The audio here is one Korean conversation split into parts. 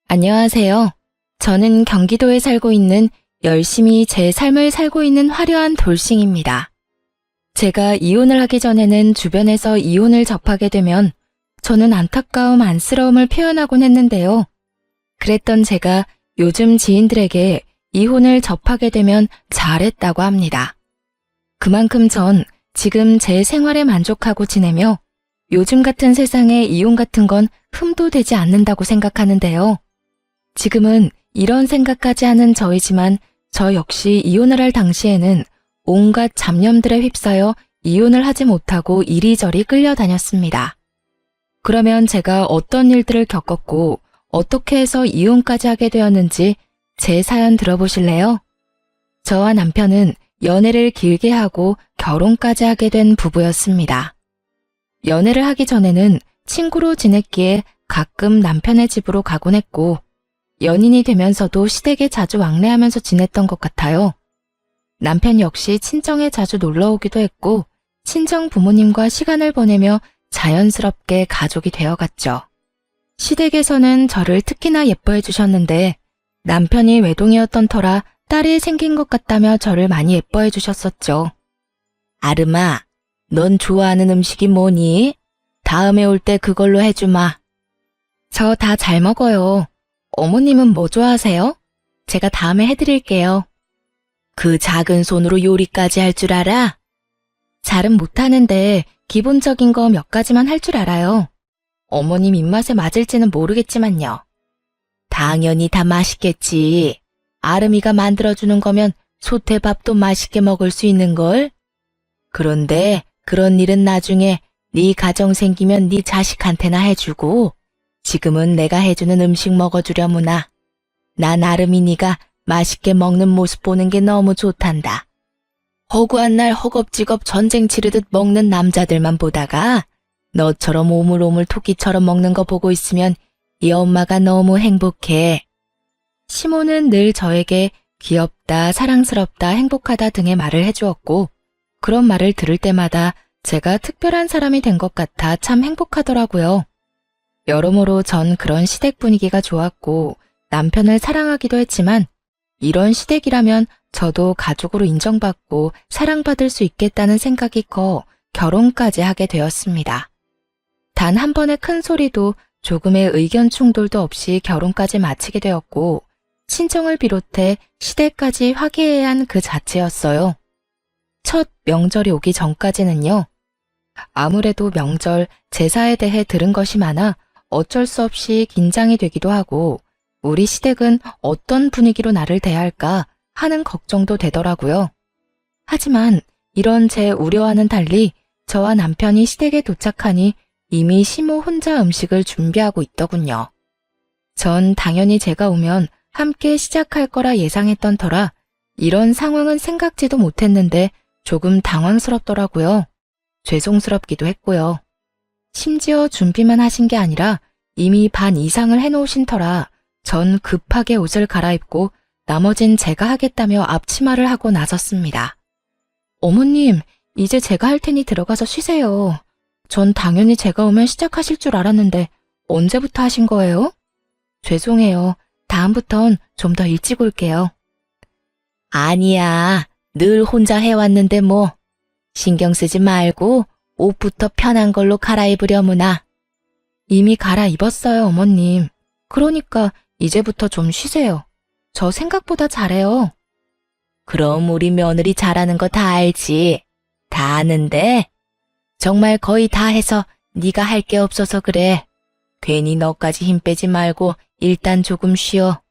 안녕하세요. 저는 경기도에 살고 있는 열심히 제 삶을 살고 있는 화려한 돌싱입니다. 제가 이혼을 하기 전에는 주변에서 이혼을 접하게 되면 저는 안타까움, 안쓰러움을 표현하곤 했는데요. 그랬던 제가 요즘 지인들에게 이혼을 접하게 되면 잘했다고 합니다. 그만큼 전 지금 제 생활에 만족하고 지내며 요즘 같은 세상에 이혼 같은 건 흠도 되지 않는다고 생각하는데요. 지금은 이런 생각까지 하는 저이지만 저 역시 이혼을 할 당시에는 온갖 잡념들에 휩싸여 이혼을 하지 못하고 이리저리 끌려다녔습니다. 그러면 제가 어떤 일들을 겪었고 어떻게 해서 이혼까지 하게 되었는지 제 사연 들어보실래요? 저와 남편은 연애를 길게 하고 결혼까지 하게 된 부부였습니다. 연애를 하기 전에는 친구로 지냈기에 가끔 남편의 집으로 가곤 했고 연인이 되면서도 시댁에 자주 왕래하면서 지냈던 것 같아요. 남편 역시 친정에 자주 놀러 오기도 했고 친정 부모님과 시간을 보내며 자연스럽게 가족이 되어갔죠. 시댁에서는 저를 특히나 예뻐해 주셨는데 남편이 외동이었던 터라 딸이 생긴 것 같다며 저를 많이 예뻐해 주셨었죠. 아름아, 넌 좋아하는 음식이 뭐니? 다음에 올 때 그걸로 해주마. 저 다 잘 먹어요. 어머님은 뭐 좋아하세요? 제가 다음에 해드릴게요. 그 작은 손으로 요리까지 할 줄 알아? 잘은 못하는데 기본적인 거 몇 가지만 할 줄 알아요. 어머님 입맛에 맞을지는 모르겠지만요. 당연히 다 맛있겠지. 아름이가 만들어주는 거면 소태밥도 맛있게 먹을 수 있는걸? 그런데 그런 일은 나중에 네 가정 생기면 네 자식한테나 해주고 지금은 내가 해주는 음식 먹어주려무나. 난 아름이니가 맛있게 먹는 모습 보는 게 너무 좋단다. 허구한 날 허겁지겁 전쟁 치르듯 먹는 남자들만 보다가 너처럼 오물오물 토끼처럼 먹는 거 보고 있으면 이 엄마가 너무 행복해. 시모는 늘 저에게 귀엽다, 사랑스럽다, 행복하다 등의 말을 해주었고 그런 말을 들을 때마다 제가 특별한 사람이 된 것 같아 참 행복하더라고요. 여러모로 전 그런 시댁 분위기가 좋았고 남편을 사랑하기도 했지만 이런 시댁이라면 저도 가족으로 인정받고 사랑받을 수 있겠다는 생각이 커 결혼까지 하게 되었습니다. 단 한 번의 큰 소리도 조금의 의견 충돌도 없이 결혼까지 마치게 되었고 친정을 비롯해 시댁까지 화기애애한 그 자체였어요. 첫 명절이 오기 전까지는요. 아무래도 명절, 제사에 대해 들은 것이 많아 어쩔 수 없이 긴장이 되기도 하고 우리 시댁은 어떤 분위기로 나를 대할까 하는 걱정도 되더라고요. 하지만 이런 제 우려와는 달리 저와 남편이 시댁에 도착하니 이미 시모 혼자 음식을 준비하고 있더군요. 전 당연히 제가 오면 함께 시작할 거라 예상했던 터라 이런 상황은 생각지도 못했는데 조금 당황스럽더라고요. 죄송스럽기도 했고요. 심지어 준비만 하신 게 아니라 이미 반 이상을 해놓으신 터라 전 급하게 옷을 갈아입고 나머진 제가 하겠다며 앞치마를 하고 나섰습니다. 어머님, 이제 제가 할 테니 들어가서 쉬세요. 전 당연히 제가 오면 시작하실 줄 알았는데 언제부터 하신 거예요? 죄송해요. 다음부턴 좀 더 일찍 올게요. 아니야. 늘 혼자 해왔는데 뭐. 신경 쓰지 말고 옷부터 편한 걸로 갈아입으려무나. 이미 갈아입었어요, 어머님. 그러니까 이제부터 좀 쉬세요. 저 생각보다 잘해요. 그럼 우리 며느리 잘하는 거 다 알지. 다 아는데 정말 거의 다 해서 네가 할 게 없어서 그래. 괜히 너까지 힘 빼지 말고 일단 조금 쉬어.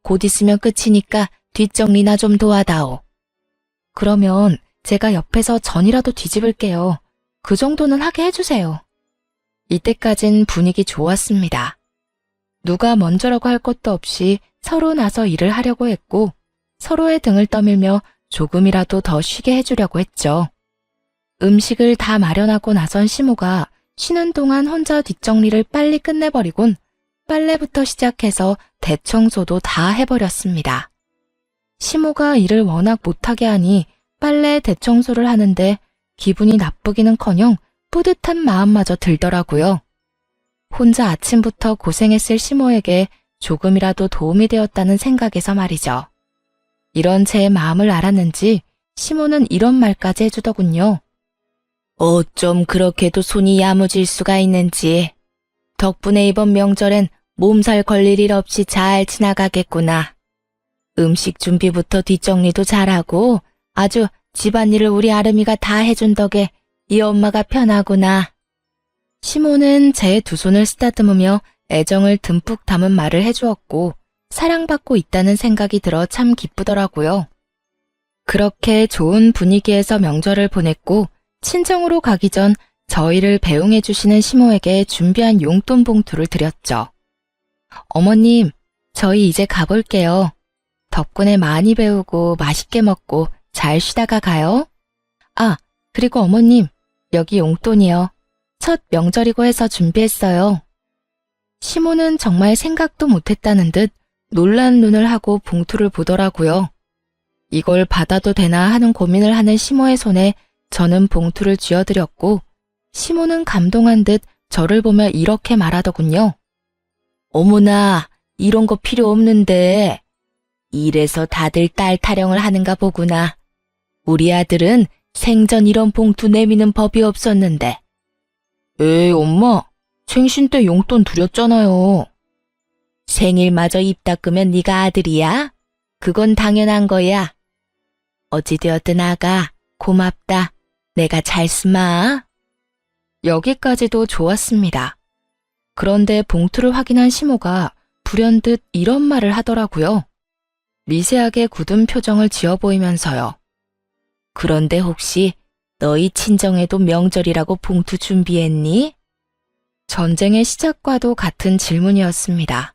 곧 있으면 끝이니까 뒷정리나 좀 도와다오. 그러면 제가 옆에서 전이라도 뒤집을게요. 그 정도는 하게 해주세요. 이때까진 분위기 좋았습니다. 누가 먼저라고 할 것도 없이 서로 나서 일을 하려고 했고 서로의 등을 떠밀며 조금이라도 더 쉬게 해주려고 했죠. 음식을 다 마련하고 나선 시모가 쉬는 동안 혼자 뒷정리를 빨리 끝내버리곤 빨래부터 시작해서 대청소도 다 해버렸습니다. 시모가 일을 워낙 못하게 하니 빨래 대청소를 하는데 기분이 나쁘기는커녕 뿌듯한 마음마저 들더라고요. 혼자 아침부터 고생했을 시모에게 조금이라도 도움이 되었다는 생각에서 말이죠. 이런 제 마음을 알았는지 시모는 이런 말까지 해주더군요. 어쩜 그렇게도 손이 야무질 수가 있는지. 덕분에 이번 명절엔 몸살 걸릴 일 없이 잘 지나가겠구나. 음식 준비부터 뒷정리도 잘하고 아주 집안일을 우리 아름이가 다 해준 덕에 이 엄마가 편하구나. 시모는 제 두 손을 쓰다듬으며 애정을 듬뿍 담은 말을 해주었고 사랑받고 있다는 생각이 들어 참 기쁘더라고요. 그렇게 좋은 분위기에서 명절을 보냈고 친정으로 가기 전 저희를 배웅해 주시는 시모에게 준비한 용돈 봉투를 드렸죠. 어머님, 저희 이제 가볼게요. 덕분에 많이 배우고 맛있게 먹고 잘 쉬다가 가요. 아, 그리고 어머님, 여기 용돈이요. 첫 명절이고 해서 준비했어요. 시모는 정말 생각도 못했다는 듯 놀란 눈을 하고 봉투를 보더라고요. 이걸 받아도 되나 하는 고민을 하는 시모의 손에 저는 봉투를 쥐어드렸고 시모는 감동한 듯 저를 보며 이렇게 말하더군요. 어머나, 이런 거 필요 없는데. 이래서 다들 딸 타령을 하는가 보구나. 우리 아들은 생전 이런 봉투 내미는 법이 없었는데. 에이, 엄마, 생신 때 용돈 드렸잖아요. 생일마저 입 닦으면 네가 아들이야? 그건 당연한 거야. 어찌되었든 아가, 고맙다. 내가 잘 쓰마. 여기까지도 좋았습니다. 그런데 봉투를 확인한 시모가 불현듯 이런 말을 하더라고요. 미세하게 굳은 표정을 지어 보이면서요. 그런데 혹시 너희 친정에도 명절이라고 봉투 준비했니? 전쟁의 시작과도 같은 질문이었습니다.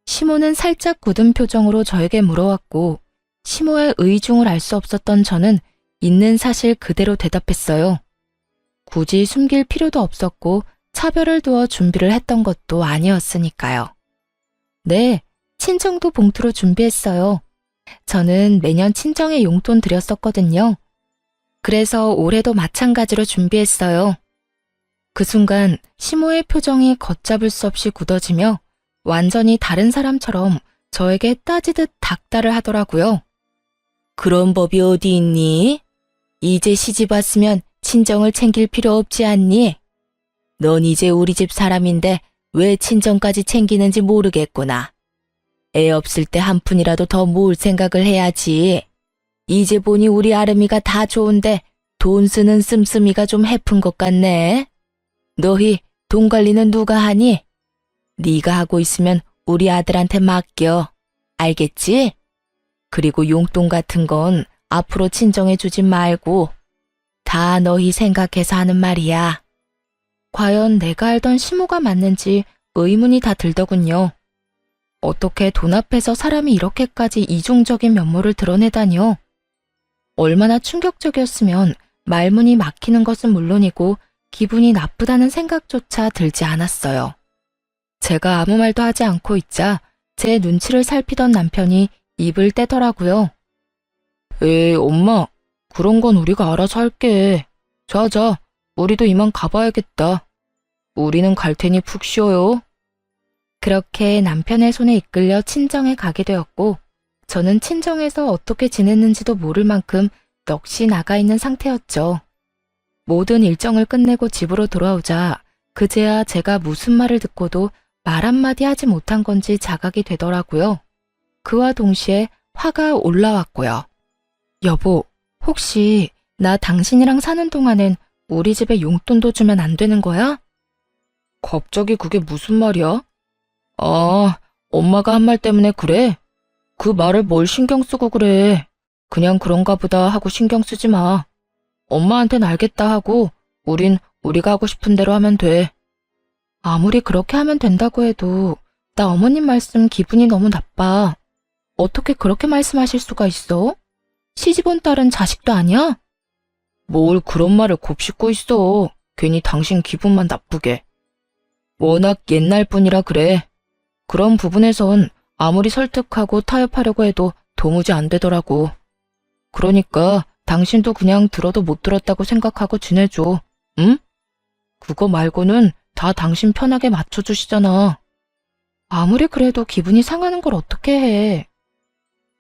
시모는 살짝 굳은 표정으로 저에게 물어왔고 시모의 의중을 알 수 없었던 저는 있는 사실 그대로 대답했어요. 굳이 숨길 필요도 없었고 차별을 두어 준비를 했던 것도 아니었으니까요. 네, 친정도 봉투로 준비했어요. 저는 매년 친정에 용돈 드렸었거든요. 그래서 올해도 마찬가지로 준비했어요. 그 순간 시모의 표정이 걷잡을 수 없이 굳어지며 완전히 다른 사람처럼 저에게 따지듯 닥달을 하더라고요. 그런 법이 어디 있니? 이제 시집 왔으면 친정을 챙길 필요 없지 않니? 넌 이제 우리 집 사람인데 왜 친정까지 챙기는지 모르겠구나. 애 없을 때 한 푼이라도 더 모을 생각을 해야지. 이제 보니 우리 아름이가 다 좋은데 돈 쓰는 씀씀이가 좀 해픈 것 같네. 너희 돈 관리는 누가 하니? 네가 하고 있으면 우리 아들한테 맡겨. 알겠지? 그리고 용돈 같은 건 앞으로 친정해 주지 말고 다 너희 생각해서 하는 말이야. 과연 내가 알던 시모가 맞는지 의문이 다 들더군요. 어떻게 돈 앞에서 사람이 이렇게까지 이중적인 면모를 드러내다니요? 얼마나 충격적이었으면 말문이 막히는 것은 물론이고 기분이 나쁘다는 생각조차 들지 않았어요. 제가 아무 말도 하지 않고 있자 제 눈치를 살피던 남편이 입을 떼더라고요. 에이, 엄마, 그런 건 우리가 알아서 할게. 자자, 우리도 이만 가봐야겠다. 우리는 갈 테니 푹 쉬어요. 그렇게 남편의 손에 이끌려 친정에 가게 되었고 저는 친정에서 어떻게 지냈는지도 모를 만큼 넋이 나가 있는 상태였죠. 모든 일정을 끝내고 집으로 돌아오자 그제야 제가 무슨 말을 듣고도 말 한마디 하지 못한 건지 자각이 되더라고요. 그와 동시에 화가 올라왔고요. 여보, 혹시 나 당신이랑 사는 동안엔 우리 집에 용돈도 주면 안 되는 거야? 갑자기 그게 무슨 말이야? 아, 엄마가 한 말 때문에 그래? 그 말을 뭘 신경 쓰고 그래. 그냥 그런가 보다 하고 신경 쓰지 마. 엄마한텐 알겠다 하고 우린 우리가 하고 싶은 대로 하면 돼. 아무리 그렇게 하면 된다고 해도 나 어머님 말씀 기분이 너무 나빠. 어떻게 그렇게 말씀하실 수가 있어? 시집온 딸은 자식도 아니야? 뭘 그런 말을 곱씹고 있어. 괜히 당신 기분만 나쁘게. 워낙 옛날 분이라 그래. 그런 부분에선 아무리 설득하고 타협하려고 해도 도무지 안 되더라고. 그러니까 당신도 그냥 들어도 못 들었다고 생각하고 지내줘. 응? 그거 말고는 다 당신 편하게 맞춰주시잖아. 아무리 그래도 기분이 상하는 걸 어떻게 해.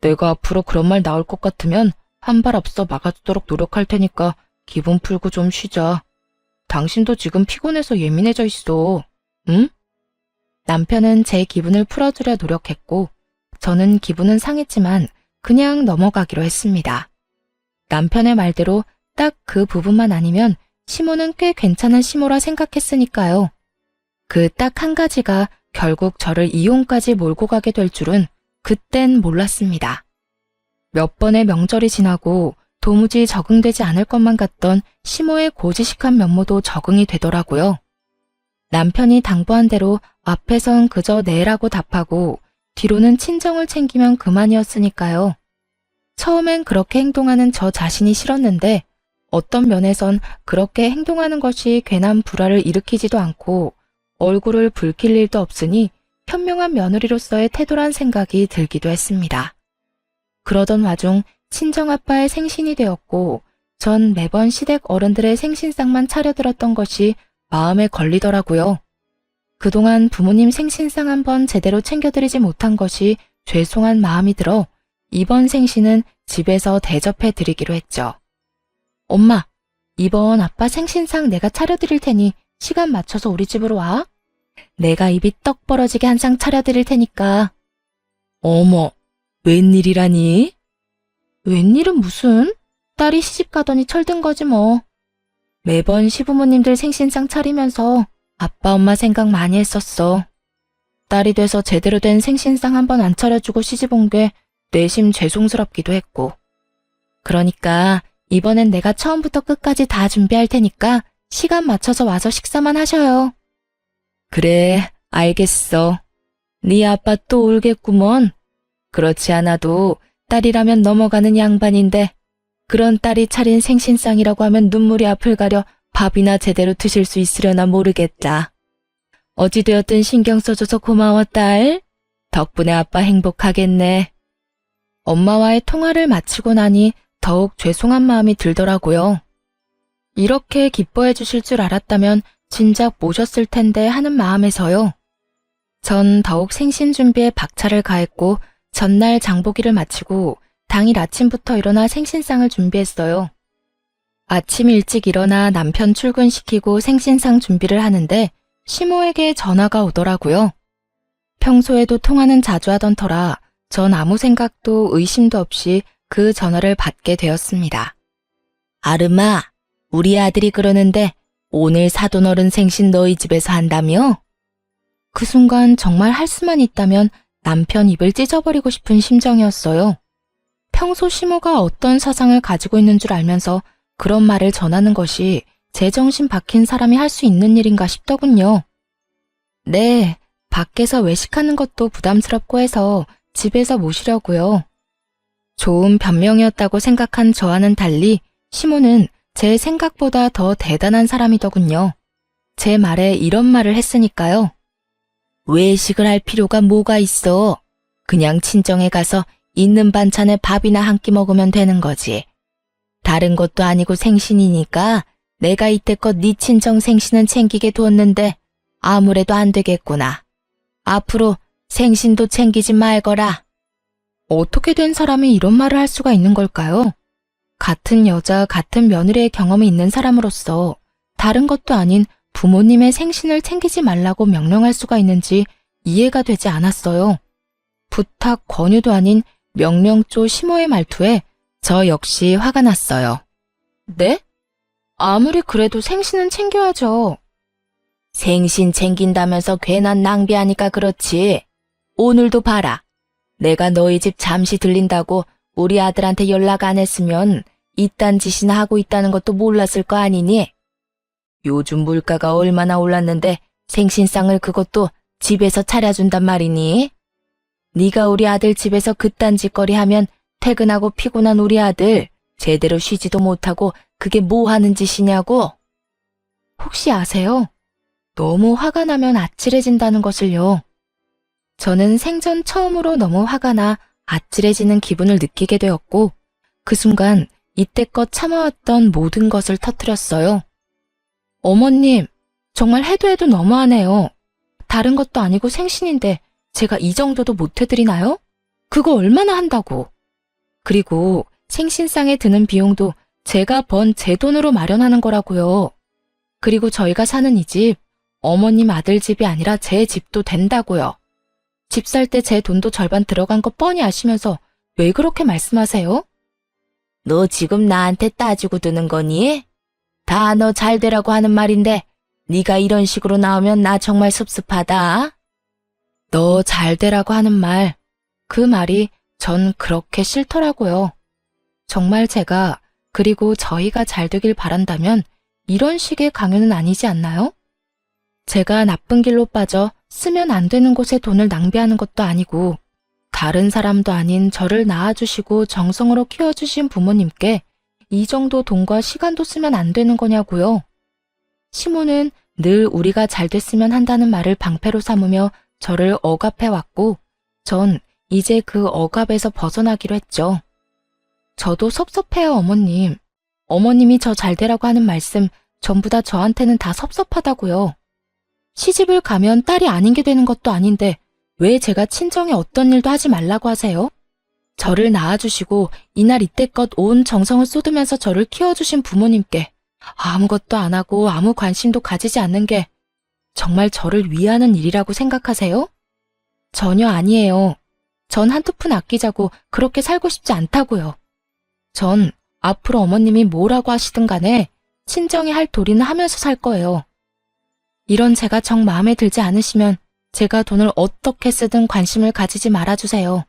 내가 앞으로 그런 말 나올 것 같으면 한 발 앞서 막아주도록 노력할 테니까 기분 풀고 좀 쉬자. 당신도 지금 피곤해서 예민해져 있어. 응? 남편은 제 기분을 풀어주려 노력했고 저는 기분은 상했지만 그냥 넘어가기로 했습니다. 남편의 말대로 딱 그 부분만 아니면 시모는 꽤 괜찮은 시모라 생각했으니까요. 그 딱 한 가지가 결국 저를 이혼까지 몰고 가게 될 줄은 그땐 몰랐습니다. 몇 번의 명절이 지나고 도무지 적응되지 않을 것만 같던 시모의 고지식한 면모도 적응이 되더라고요. 남편이 당부한 대로 앞에선 그저 네라고 답하고 뒤로는 친정을 챙기면 그만이었으니까요. 처음엔 그렇게 행동하는 저 자신이 싫었는데 어떤 면에선 그렇게 행동하는 것이 괜한 불화를 일으키지도 않고 얼굴을 붉힐 일도 없으니 현명한 며느리로서의 태도란 생각이 들기도 했습니다. 그러던 와중 친정아빠의 생신이 되었고 전 매번 시댁 어른들의 생신상만 차려들었던 것이 마음에 걸리더라고요. 그동안 부모님 생신상 한번 제대로 챙겨드리지 못한 것이 죄송한 마음이 들어 이번 생신은 집에서 대접해 드리기로 했죠. 엄마, 이번 아빠 생신상 내가 차려드릴 테니 시간 맞춰서 우리 집으로 와. 내가 입이 떡 벌어지게 한 상 차려드릴 테니까. 어머, 웬일이라니? 웬일은 무슨? 딸이 시집 가더니 철든 거지 뭐. 매번 시부모님들 생신상 차리면서 아빠 엄마 생각 많이 했었어. 딸이 돼서 제대로 된 생신상 한번 안 차려주고 시집 온 게 내심 죄송스럽기도 했고. 그러니까 이번엔 내가 처음부터 끝까지 다 준비할 테니까 시간 맞춰서 와서 식사만 하셔요. 그래, 알겠어. 네 아빠 또 울겠구먼. 그렇지 않아도 딸이라면 넘어가는 양반인데 그런 딸이 차린 생신상이라고 하면 눈물이 앞을 가려 밥이나 제대로 드실 수 있으려나 모르겠다. 어찌되었든 신경 써줘서 고마워, 딸. 덕분에 아빠 행복하겠네. 엄마와의 통화를 마치고 나니 더욱 죄송한 마음이 들더라고요. 이렇게 기뻐해 주실 줄 알았다면 진작 모셨을 텐데 하는 마음에서요. 전 더욱 생신 준비에 박차를 가했고 전날 장보기를 마치고 당일 아침부터 일어나 생신상을 준비했어요. 아침 일찍 일어나 남편 출근시키고 생신상 준비를 하는데 시모에게 전화가 오더라고요. 평소에도 통화는 자주 하던 터라 전 아무 생각도 의심도 없이 그 전화를 받게 되었습니다. 아름아, 우리 아들이 그러는데 오늘 사돈어른 생신 너희 집에서 한다며? 그 순간 정말 할 수만 있다면 남편 입을 찢어버리고 싶은 심정이었어요. 평소 시모가 어떤 사상을 가지고 있는 줄 알면서 그런 말을 전하는 것이 제정신 박힌 사람이 할 수 있는 일인가 싶더군요. 네, 밖에서 외식하는 것도 부담스럽고 해서 집에서 모시려고요. 좋은 변명이었다고 생각한 저와는 달리 시모는 제 생각보다 더 대단한 사람이더군요. 제 말에 이런 말을 했으니까요. 외식을 할 필요가 뭐가 있어. 그냥 친정에 가서 있는 반찬에 밥이나 한 끼 먹으면 되는 거지. 다른 것도 아니고 생신이니까 내가 이때껏 네 친정 생신은 챙기게 두었는데 아무래도 안 되겠구나. 앞으로 생신도 챙기지 말거라. 어떻게 된 사람이 이런 말을 할 수가 있는 걸까요? 같은 여자, 같은 며느리의 경험이 있는 사람으로서 다른 것도 아닌 부모님의 생신을 챙기지 말라고 명령할 수가 있는지 이해가 되지 않았어요. 부탁, 권유도 아닌 명령조 시모의 말투에 저 역시 화가 났어요. 네? 아무리 그래도 생신은 챙겨야죠. 생신 챙긴다면서 괜한 낭비하니까 그렇지. 오늘도 봐라. 내가 너희 집 잠시 들린다고 우리 아들한테 연락 안 했으면 이딴 짓이나 하고 있다는 것도 몰랐을 거 아니니? 요즘 물가가 얼마나 올랐는데 생신상을 그것도 집에서 차려준단 말이니? 네가 우리 아들 집에서 그딴 짓거리 하면 퇴근하고 피곤한 우리 아들 제대로 쉬지도 못하고 그게 뭐 하는 짓이냐고? 혹시 아세요? 너무 화가 나면 아찔해진다는 것을요. 저는 생전 처음으로 너무 화가 나 아찔해지는 기분을 느끼게 되었고 그 순간 이때껏 참아왔던 모든 것을 터뜨렸어요. 어머님, 정말 해도 해도 너무하네요. 다른 것도 아니고 생신인데 제가 이 정도도 못 해드리나요? 그거 얼마나 한다고. 그리고 생신상에 드는 비용도 제가 번 제 돈으로 마련하는 거라고요. 그리고 저희가 사는 이 집, 어머님 아들 집이 아니라 제 집도 된다고요. 집 살 때 제 돈도 절반 들어간 거 뻔히 아시면서 왜 그렇게 말씀하세요? 너 지금 나한테 따지고 드는 거니? 다 너 잘 되라고 하는 말인데 네가 이런 식으로 나오면 나 정말 섭섭하다. 너 잘 되라고 하는 말, 그 말이 전 그렇게 싫더라고요. 정말 제가 그리고 저희가 잘 되길 바란다면 이런 식의 강요는 아니지 않나요? 제가 나쁜 길로 빠져 쓰면 안 되는 곳에 돈을 낭비하는 것도 아니고 다른 사람도 아닌 저를 낳아주시고 정성으로 키워주신 부모님께 이 정도 돈과 시간도 쓰면 안 되는 거냐고요. 시모는 늘 우리가 잘 됐으면 한다는 말을 방패로 삼으며 저를 억압해왔고 전 이제 그 억압에서 벗어나기로 했죠. 저도 섭섭해요, 어머님. 어머님이 저 잘 되라고 하는 말씀 전부 다 저한테는 다 섭섭하다고요. 시집을 가면 딸이 아닌 게 되는 것도 아닌데 왜 제가 친정에 어떤 일도 하지 말라고 하세요? 저를 낳아주시고 이날 이때껏 온 정성을 쏟으면서 저를 키워주신 부모님께 아무것도 안 하고 아무 관심도 가지지 않는 게 정말 저를 위하는 일이라고 생각하세요? 전혀 아니에요. 전 한두 푼 아끼자고 그렇게 살고 싶지 않다고요. 전 앞으로 어머님이 뭐라고 하시든 간에 친정이 할 도리는 하면서 살 거예요. 이런 제가 정 마음에 들지 않으시면 제가 돈을 어떻게 쓰든 관심을 가지지 말아주세요.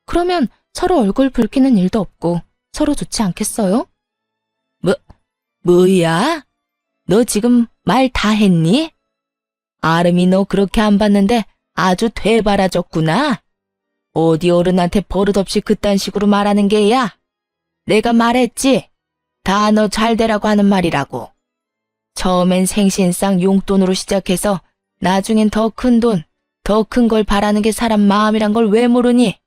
그러면 서로 얼굴 붉히는 일도 없고 서로 좋지 않겠어요? 뭐야? 너 지금 말 다 했니? 아름이 너 그렇게 안 봤는데 아주 되바라졌구나. 어디 어른한테 버릇없이 그딴 식으로 말하는 게야? 내가 말했지? 다 너 잘 되라고 하는 말이라고. 처음엔 생신상 용돈으로 시작해서 나중엔 더 큰 돈, 더 큰 걸 바라는 게 사람 마음이란 걸 왜 모르니?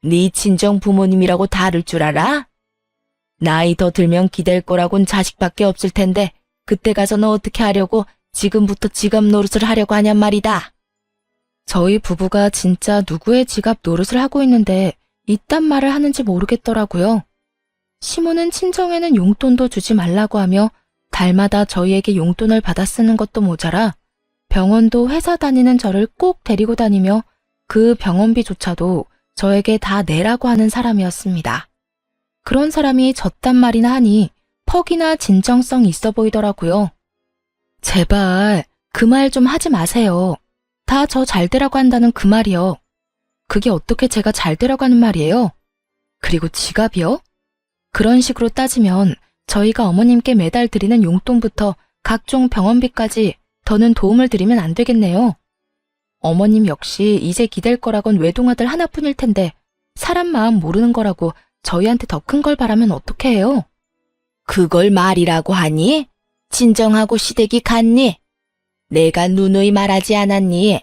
네 친정 부모님이라고 다를 줄 알아? 나이 더 들면 기댈 거라곤 자식밖에 없을 텐데 그때 가서 너 어떻게 하려고 지금부터 지갑 노릇을 하려고 하냔 말이다. 저희 부부가 진짜 누구의 지갑 노릇을 하고 있는데 이딴 말을 하는지 모르겠더라고요. 시모는 친정에는 용돈도 주지 말라고 하며 달마다 저희에게 용돈을 받아 쓰는 것도 모자라 병원도 회사 다니는 저를 꼭 데리고 다니며 그 병원비조차도 저에게 다 내라고 하는 사람이었습니다. 그런 사람이 저딴 말이나 하니 퍽이나 진정성 있어 보이더라고요. 제발 그 말 좀 하지 마세요. 다 저 잘 되라고 한다는 그 말이요. 그게 어떻게 제가 잘 되라고 하는 말이에요? 그리고 지갑이요? 그런 식으로 따지면 저희가 어머님께 매달 드리는 용돈부터 각종 병원비까지 더는 도움을 드리면 안 되겠네요. 어머님 역시 이제 기댈 거라곤 외동아들 하나뿐일 텐데 사람 마음 모르는 거라고 저희한테 더 큰 걸 바라면 어떻게 해요? 그걸 말이라고 하니? 진정하고 시댁이 갔니? 내가 누누이 말하지 않았니?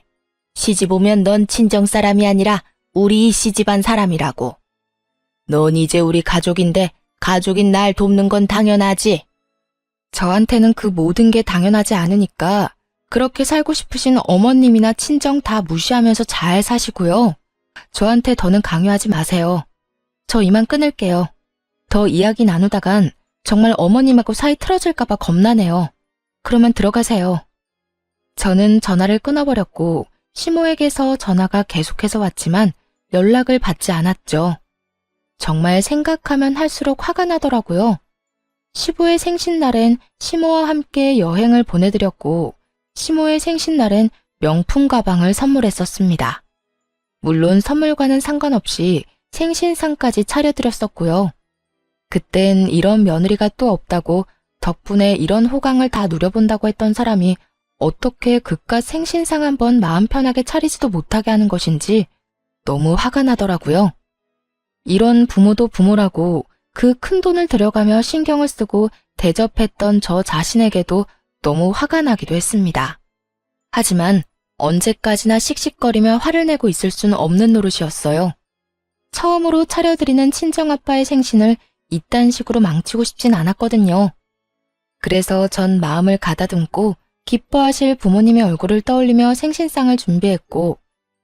시집 오면 넌 친정 사람이 아니라 우리 이 시집안 사람이라고. 넌 이제 우리 가족인데 가족인 날 돕는 건 당연하지. 저한테는 그 모든 게 당연하지 않으니까 그렇게 살고 싶으신 어머님이나 친정 다 무시하면서 잘 사시고요. 저한테 더는 강요하지 마세요. 저 이만 끊을게요. 더 이야기 나누다간 정말 어머님하고 사이 틀어질까봐 겁나네요. 그러면 들어가세요. 저는 전화를 끊어버렸고 시모에게서 전화가 계속해서 왔지만 연락을 받지 않았죠. 정말 생각하면 할수록 화가 나더라고요. 시부의 생신날엔 시모와 함께 여행을 보내드렸고 시모의 생신날엔 명품 가방을 선물했었습니다. 물론 선물과는 상관없이 생신상까지 차려드렸었고요. 그땐 이런 며느리가 또 없다고 덕분에 이런 호강을 다 누려본다고 했던 사람이 어떻게 그깟 생신상 한번 마음 편하게 차리지도 못하게 하는 것인지 너무 화가 나더라고요. 이런 부모도 부모라고 그 큰돈을 들여가며 신경을 쓰고 대접했던 저 자신에게도 너무 화가 나기도 했습니다. 하지만 언제까지나 씩씩거리며 화를 내고 있을 수는 없는 노릇이었어요. 처음으로 차려드리는 친정아빠의 생신을 이딴 식으로 망치고 싶진 않았거든요. 그래서 전 마음을 가다듬고 기뻐하실 부모님의 얼굴을 떠올리며 생신상을 준비했고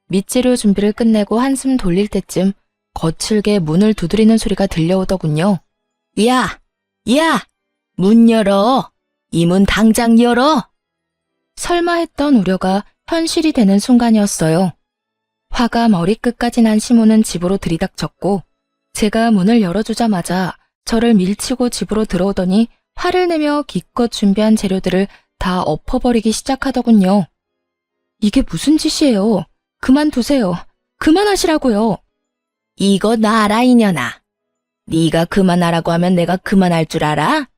밑재료 준비를 끝내고 한숨 돌릴 때쯤 거칠게 문을 두드리는 소리가 들려오더군요. 야! 야! 문 열어! 이 문 당장 열어! 설마 했던 우려가 현실이 되는 순간이었어요. 화가 머리끝까지 난 시몬은 집으로 들이닥쳤고 제가 문을 열어주자마자 저를 밀치고 집으로 들어오더니 화를 내며 기껏 준비한 재료들을 다 엎어버리기 시작하더군요. 이게 무슨 짓이에요? 그만두세요. 그만하시라고요. 이거 놔라 이년아. 네가 그만하라고 하면 내가 그만할 줄 알아?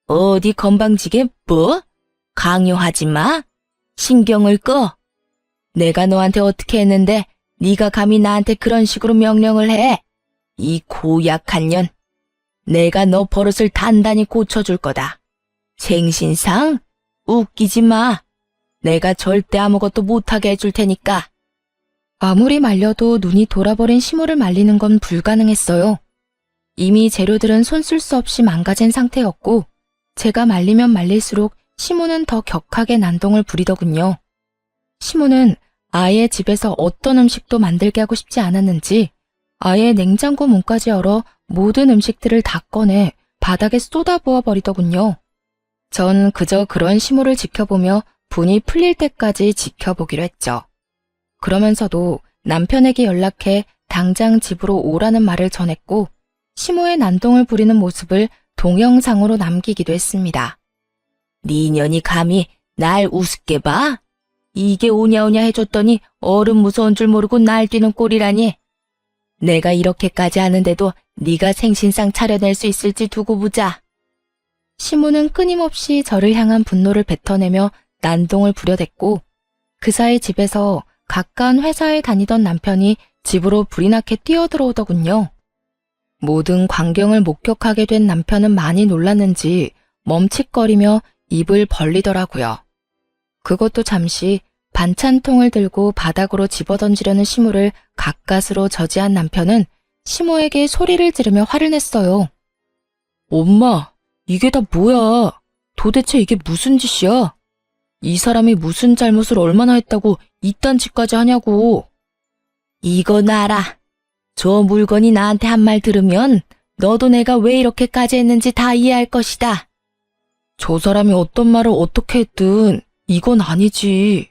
어디 건방지게 뭐? 강요하지 마. 신경을 꺼. 내가 너한테 어떻게 했는데 네가 감히 나한테 그런 식으로 명령을 해. 이 고약한 년. 내가 너 버릇을 단단히 고쳐줄 거다. 생신상? 웃기지 마. 내가 절대 아무것도 못하게 해줄 테니까. 아무리 말려도 눈이 돌아버린 시모를 말리는 건 불가능했어요. 이미 재료들은 손 쓸 수 없이 망가진 상태였고 제가 말리면 말릴수록 시모는 더 격하게 난동을 부리더군요. 시모는 아예 집에서 어떤 음식도 만들게 하고 싶지 않았는지 아예 냉장고 문까지 열어 모든 음식들을 다 꺼내 바닥에 쏟아부어 버리더군요. 전 그저 그런 시모를 지켜보며 분이 풀릴 때까지 지켜보기로 했죠. 그러면서도 남편에게 연락해 당장 집으로 오라는 말을 전했고 시모의 난동을 부리는 모습을 동영상으로 남기기도 했습니다. 네 년이 감히 날 우습게 봐? 이게 오냐오냐 해줬더니 어른 무서운 줄 모르고 날뛰는 꼴이라니. 내가 이렇게까지 하는데도 네가 생신상 차려낼 수 있을지 두고 보자. 시모는 끊임없이 저를 향한 분노를 뱉어내며 난동을 부려댔고 그 사이 집에서 가까운 회사에 다니던 남편이 집으로 불이 나게 뛰어들어오더군요. 모든 광경을 목격하게 된 남편은 많이 놀랐는지 멈칫거리며 입을 벌리더라고요. 그것도 잠시 반찬통을 들고 바닥으로 집어던지려는 시모를 가까스로 저지한 남편은 시모에게 소리를 지르며 화를 냈어요. 엄마, 이게 다 뭐야? 도대체 이게 무슨 짓이야? 이 사람이 무슨 잘못을 얼마나 했다고 이딴 짓까지 하냐고. 이거 놔라. 저 물건이 나한테 한 말 들으면 너도 내가 왜 이렇게까지 했는지 다 이해할 것이다. 저 사람이 어떤 말을 어떻게 했든 이건 아니지.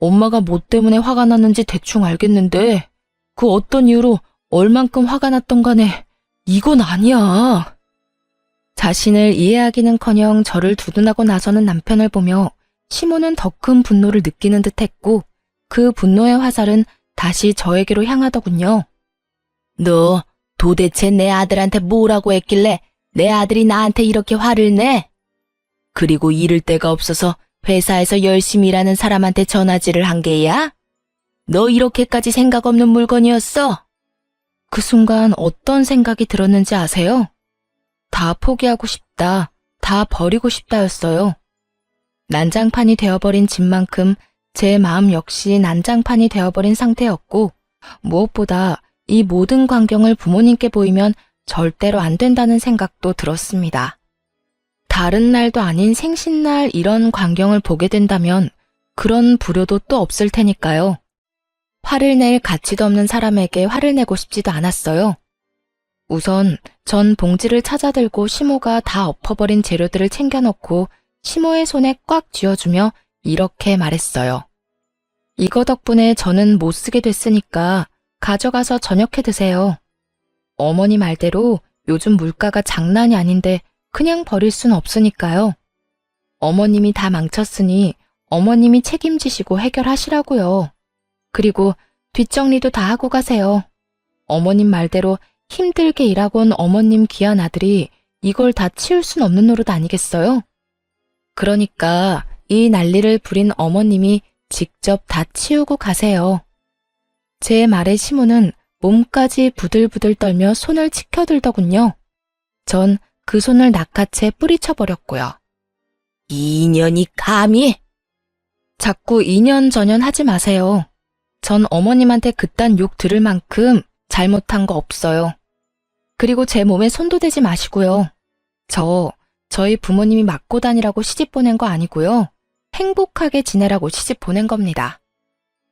엄마가 뭐 때문에 화가 났는지 대충 알겠는데 그 어떤 이유로 얼만큼 화가 났던 간에 이건 아니야. 자신을 이해하기는커녕 저를 두둔하고 나서는 남편을 보며 시모는 더 큰 분노를 느끼는 듯했고 그 분노의 화살은 다시 저에게로 향하더군요. 너 도대체 내 아들한테 뭐라고 했길래 내 아들이 나한테 이렇게 화를 내? 그리고 이를 데가 없어서 회사에서 열심히 일하는 사람한테 전화질을 한 게야? 너 이렇게까지 생각 없는 물건이었어? 그 순간 어떤 생각이 들었는지 아세요? 다 포기하고 싶다, 다 버리고 싶다였어요. 난장판이 되어버린 집만큼 제 마음 역시 난장판이 되어버린 상태였고 무엇보다 이 모든 광경을 부모님께 보이면 절대로 안 된다는 생각도 들었습니다. 다른 날도 아닌 생신날 이런 광경을 보게 된다면 그런 불효도 또 없을 테니까요. 화를 낼 가치도 없는 사람에게 화를 내고 싶지도 않았어요. 우선 전 봉지를 찾아들고 시모가 다 엎어버린 재료들을 챙겨놓고 시모의 손에 꽉 쥐어주며 이렇게 말했어요. 이거 덕분에 저는 못 쓰게 됐으니까 가져가서 저녁해 드세요. 어머니 말대로 요즘 물가가 장난이 아닌데 그냥 버릴 순 없으니까요. 어머님이 다 망쳤으니 어머님이 책임지시고 해결하시라고요. 그리고 뒷정리도 다 하고 가세요. 어머님 말대로 힘들게 일하고 온 어머님 귀한 아들이 이걸 다 치울 순 없는 노릇 아니겠어요? 그러니까 이 난리를 부린 어머님이 직접 다 치우고 가세요. 제 말에 시모는 몸까지 부들부들 떨며 손을 치켜들더군요. 전 그 손을 낚아채 뿌리쳐버렸고요. 이년이 감히! 자꾸 이년저년 하지 마세요. 전 어머님한테 그딴 욕 들을 만큼 잘못한 거 없어요. 그리고 제 몸에 손도 대지 마시고요. 저희 부모님이 맞고 다니라고 시집 보낸 거 아니고요. 행복하게 지내라고 시집 보낸 겁니다.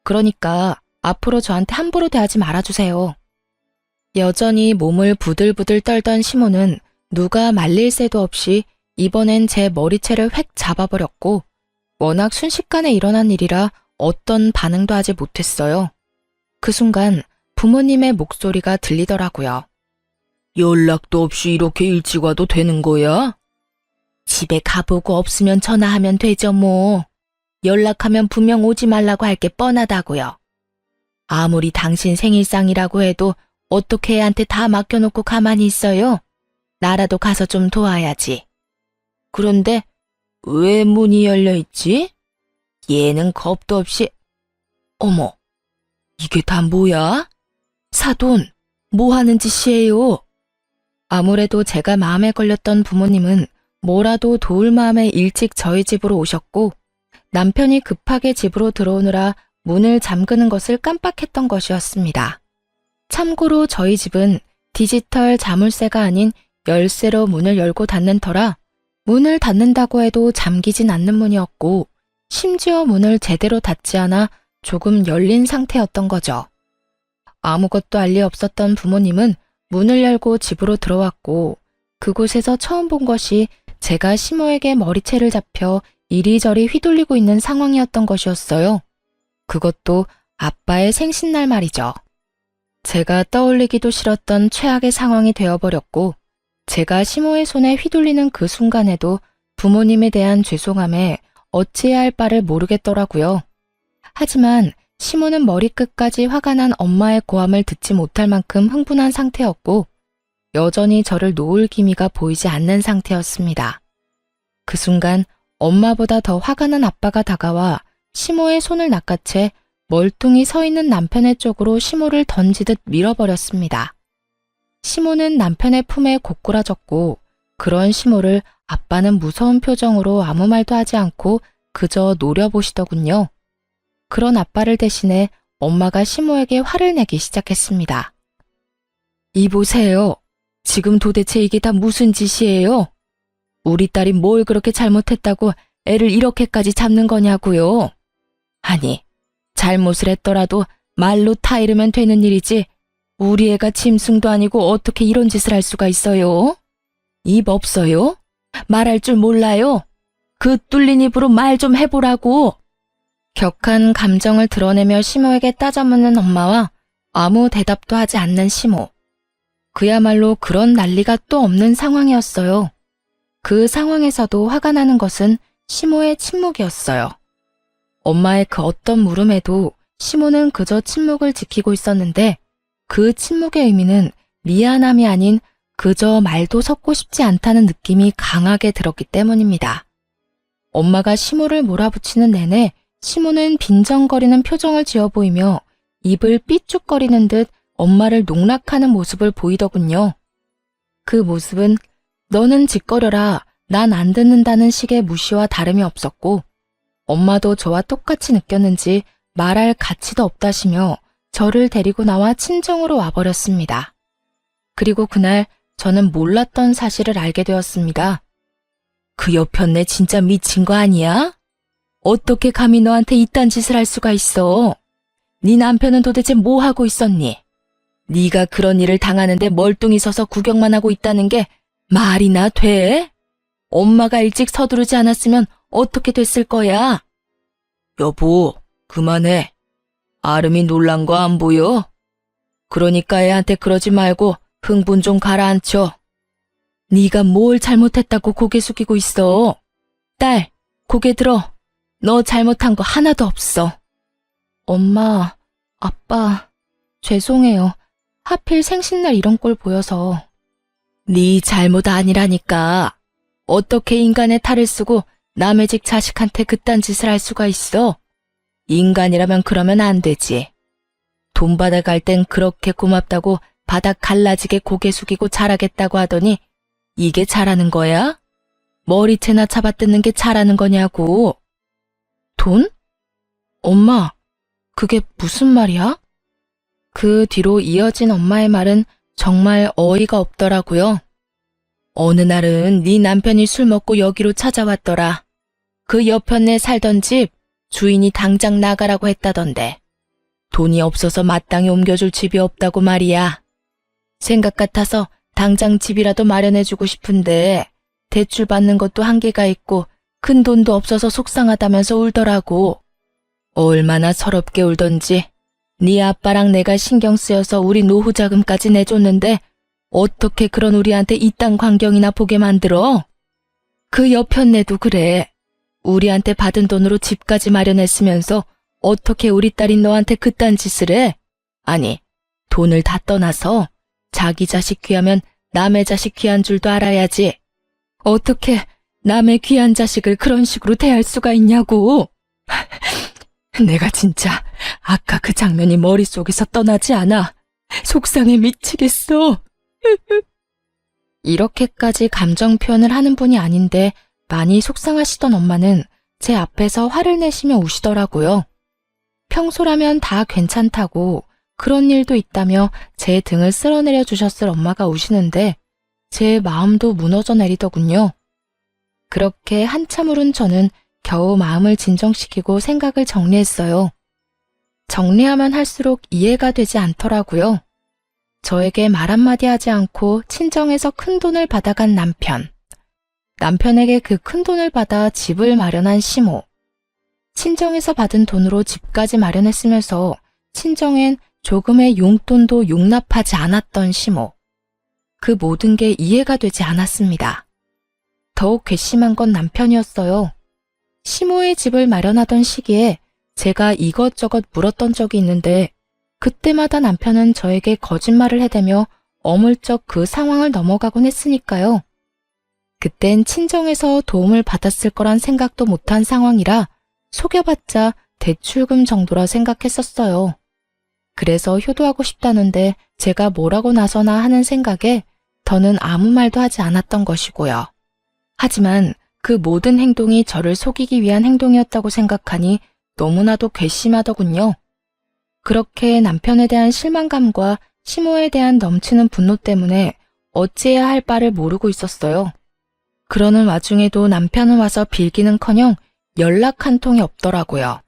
그러니까 앞으로 저한테 함부로 대하지 말아주세요. 여전히 몸을 부들부들 떨던 시모는 누가 말릴 새도 없이 이번엔 제 머리채를 획 잡아버렸고 워낙 순식간에 일어난 일이라 어떤 반응도 하지 못했어요. 그 순간 부모님의 목소리가 들리더라고요. 연락도 없이 이렇게 일찍 와도 되는 거야? 집에 가보고 없으면 전화하면 되죠 뭐. 연락하면 분명 오지 말라고 할 게 뻔하다고요. 아무리 당신 생일상이라고 해도 어떻게 애한테 다 맡겨놓고 가만히 있어요? 나라도 가서 좀 도와야지. 그런데 왜 문이 열려있지? 얘는 겁도 없이... 어머, 이게 다 뭐야? 사돈, 뭐 하는 짓이에요? 아무래도 제가 마음에 걸렸던 부모님은 뭐라도 도울 마음에 일찍 저희 집으로 오셨고 남편이 급하게 집으로 들어오느라 문을 잠그는 것을 깜빡했던 것이었습니다. 참고로 저희 집은 디지털 자물쇠가 아닌 열쇠로 문을 열고 닫는 터라 문을 닫는다고 해도 잠기진 않는 문이었고 심지어 문을 제대로 닫지 않아 조금 열린 상태였던 거죠. 아무것도 알 리 없었던 부모님은 문을 열고 집으로 들어왔고 그곳에서 처음 본 것이 제가 시모에게 머리채를 잡혀 이리저리 휘둘리고 있는 상황이었던 것이었어요. 그것도 아빠의 생신날 말이죠. 제가 떠올리기도 싫었던 최악의 상황이 되어버렸고 제가 시모의 손에 휘둘리는 그 순간에도 부모님에 대한 죄송함에 어찌해야 할 바를 모르겠더라고요. 하지만 시모는 머리끝까지 화가 난 엄마의 고함을 듣지 못할 만큼 흥분한 상태였고 여전히 저를 놓을 기미가 보이지 않는 상태였습니다. 그 순간 엄마보다 더 화가 난 아빠가 다가와 시모의 손을 낚아채 멀뚱히 서 있는 남편의 쪽으로 시모를 던지듯 밀어버렸습니다. 시모는 남편의 품에 고꾸라졌고 그런 시모를 아빠는 무서운 표정으로 아무 말도 하지 않고 그저 노려보시더군요. 그런 아빠를 대신해 엄마가 시모에게 화를 내기 시작했습니다. 이보세요. 지금 도대체 이게 다 무슨 짓이에요? 우리 딸이 뭘 그렇게 잘못했다고 애를 이렇게까지 잡는 거냐고요? 아니, 잘못을 했더라도 말로 타이르면 되는 일이지 우리 애가 짐승도 아니고 어떻게 이런 짓을 할 수가 있어요? 입 없어요? 말할 줄 몰라요? 그 뚫린 입으로 말 좀 해보라고. 격한 감정을 드러내며 시모에게 따져묻는 엄마와 아무 대답도 하지 않는 시모. 그야말로 그런 난리가 또 없는 상황이었어요. 그 상황에서도 화가 나는 것은 시모의 침묵이었어요. 엄마의 그 어떤 물음에도 시모는 그저 침묵을 지키고 있었는데 그 침묵의 의미는 미안함이 아닌 그저 말도 섞고 싶지 않다는 느낌이 강하게 들었기 때문입니다. 엄마가 시모를 몰아붙이는 내내 시모는 빈정거리는 표정을 지어 보이며 입을 삐죽거리는 듯 엄마를 농락하는 모습을 보이더군요. 그 모습은 너는 짓거려라, 난 안 듣는다는 식의 무시와 다름이 없었고 엄마도 저와 똑같이 느꼈는지 말할 가치도 없다시며 저를 데리고 나와 친정으로 와버렸습니다. 그리고 그날 저는 몰랐던 사실을 알게 되었습니다. 그 여편네 진짜 미친 거 아니야? 어떻게 감히 너한테 이딴 짓을 할 수가 있어? 네 남편은 도대체 뭐 하고 있었니? 네가 그런 일을 당하는데 멀뚱히 서서 구경만 하고 있다는 게 말이나 돼? 엄마가 일찍 서두르지 않았으면 어떻게 됐을 거야? 여보, 그만해. 아름이 놀란 거 안 보여? 그러니까 애한테 그러지 말고 흥분 좀 가라앉혀. 네가 뭘 잘못했다고 고개 숙이고 있어. 딸, 고개 들어. 너 잘못한 거 하나도 없어. 엄마, 아빠, 죄송해요. 하필 생신날 이런 꼴 보여서. 네 잘못 아니라니까. 어떻게 인간의 탈을 쓰고 남의 집 자식한테 그딴 짓을 할 수가 있어? 인간이라면 그러면 안 되지. 돈 받아갈 땐 그렇게 고맙다고 바닥 갈라지게 고개 숙이고 잘하겠다고 하더니 이게 잘하는 거야? 머리채나 잡아뜯는 게 잘하는 거냐고. 돈? 엄마, 그게 무슨 말이야? 그 뒤로 이어진 엄마의 말은 정말 어이가 없더라고요. 어느 날은 네 남편이 술 먹고 여기로 찾아왔더라. 그 여편네 살던 집 주인이 당장 나가라고 했다던데. 돈이 없어서 마땅히 옮겨줄 집이 없다고 말이야. 생각 같아서 당장 집이라도 마련해주고 싶은데 대출 받는 것도 한계가 있고 큰 돈도 없어서 속상하다면서 울더라고. 얼마나 서럽게 울던지. 네 아빠랑 내가 신경 쓰여서 우리 노후 자금까지 내줬는데 어떻게 그런 우리한테 이딴 광경이나 보게 만들어? 그 여편네도 그래. 우리한테 받은 돈으로 집까지 마련했으면서 어떻게 우리 딸인 너한테 그딴 짓을 해? 아니, 돈을 다 떠나서 자기 자식 귀하면 남의 자식 귀한 줄도 알아야지. 어떻게 남의 귀한 자식을 그런 식으로 대할 수가 있냐고. 내가 진짜 아까 그 장면이 머릿속에서 떠나지 않아. 속상해 미치겠어. 이렇게까지 감정 표현을 하는 분이 아닌데 많이 속상하시던 엄마는 제 앞에서 화를 내시며 우시더라고요. 평소라면 다 괜찮다고 그런 일도 있다며 제 등을 쓸어내려 주셨을 엄마가 우시는데 제 마음도 무너져 내리더군요. 그렇게 한참 울은 저는 겨우 마음을 진정시키고 생각을 정리했어요. 정리하면 할수록 이해가 되지 않더라고요. 저에게 말 한마디 하지 않고 친정에서 큰돈을 받아간 남편. 남편에게 그 큰돈을 받아 집을 마련한 시모. 친정에서 받은 돈으로 집까지 마련했으면서 친정엔 조금의 용돈도 용납하지 않았던 시모. 그 모든 게 이해가 되지 않았습니다. 더욱 괘씸한 건 남편이었어요. 시모의 집을 마련하던 시기에 제가 이것저것 물었던 적이 있는데 그때마다 남편은 저에게 거짓말을 해대며 어물쩍 그 상황을 넘어가곤 했으니까요. 그땐 친정에서 도움을 받았을 거란 생각도 못한 상황이라 속여봤자 대출금 정도라 생각했었어요. 그래서 효도하고 싶다는데 제가 뭐라고 나서나 하는 생각에 더는 아무 말도 하지 않았던 것이고요. 하지만 그 모든 행동이 저를 속이기 위한 행동이었다고 생각하니 너무나도 괘씸하더군요. 그렇게 남편에 대한 실망감과 시모에 대한 넘치는 분노 때문에 어찌해야 할 바를 모르고 있었어요. 그러는 와중에도 남편은 와서 빌기는커녕 연락 한 통이 없더라고요.